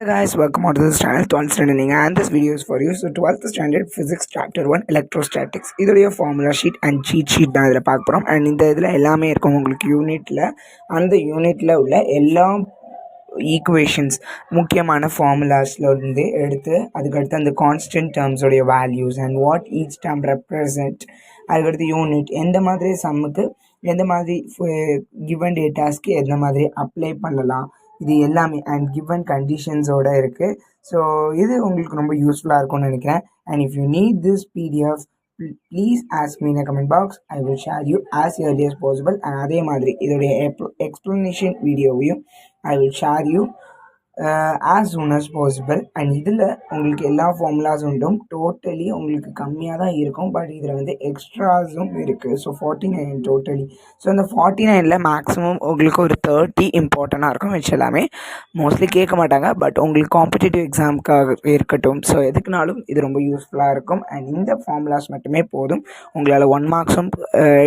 Hey guys, welcome to this channel 12th standard and this video is for you. So 12th standard physics chapter 1 electrostatics இதோடைய formula sheet and cheat sheet தான் இதில் பார்க்க போகிறோம். And இந்த இதில் எல்லாமே இருக்கும் உங்களுக்கு யூனிட்டில். அந்த யூனிட்டில் உள்ள எல்லா ஈக்குவேஷன்ஸ் முக்கியமான ஃபார்முலாஸில் இருந்து எடுத்து அதுக்கடுத்து அந்த கான்ஸ்டன்ட் டேர்ம்ஸோடைய values and what each term represent, அதுக்கடுத்து யூனிட் எந்த மாதிரி சம்முக்கு எந்த மாதிரி கிவன் டேட்டாஸ்க்கு எந்த மாதிரி அப்ளை பண்ணலாம், இது எல்லாமே அண்ட் கிவன் கண்டிஷன்ஸோடு இருக்குது. ஸோ இது உங்களுக்கு ரொம்ப யூஸ்ஃபுல்லாக இருக்கும்னு நினைக்கிறேன். And if you need this PDF please ask me in a comment box. I will share you as early as possible. And அதே மாதிரி இதோடைய எக்ஸ்ப்ளனேஷன் வீடியோவையும் I will share you as soon as possible. And இதில் உங்களுக்கு எல்லா formulas உண்டும் totally உங்களுக்கு கம்மியாக தான் இருக்கும், பட் இதில் வந்து எக்ஸ்ட்ராஸும் இருக்குது. So 49 totally. ஸோ அந்த 49ல் மேக்ஸிமம் உங்களுக்கு ஒரு 30 இம்பார்ட்டண்ட்டாக இருக்கும். மிச்சம் எல்லாமே மோஸ்ட்லி கேட்க மாட்டாங்க, பட் உங்களுக்கு காம்படிட்டிவ் எக்ஸாமுக்காக இருக்கட்டும். ஸோ எதுக்குனாலும் இது ரொம்ப யூஸ்ஃபுல்லாக இருக்கும். அண்ட் இந்த ஃபார்முலாஸ் மட்டுமே போதும், உங்களால் 1 மார்க்ஸும்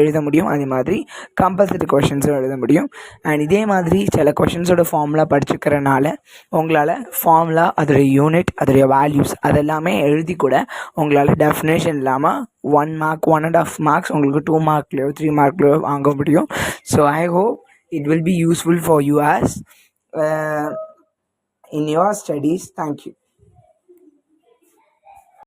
எழுத முடியும், அதே மாதிரி கம்பல்சரி கொஷின்ஸும் எழுத முடியும். அண்ட் இதே மாதிரி சில கொஷின்ஸோட ஃபார்முலா படிச்சுக்கிறனால உங்களால் ஃபார்முலா, அதோடைய யூனிட், அதோடைய வேல்யூஸ் அதெல்லாமே எழுதி கூட உங்களால் டெஃபினேஷன் இல்லாமல் 1 மார்க் 1.5 மார்க்ஸ் உங்களுக்கு 2 மார்க்லையோ 3 மார்க்லையோ வாங்க முடியும். So I hope it will be useful for you as in your studies. Thank you.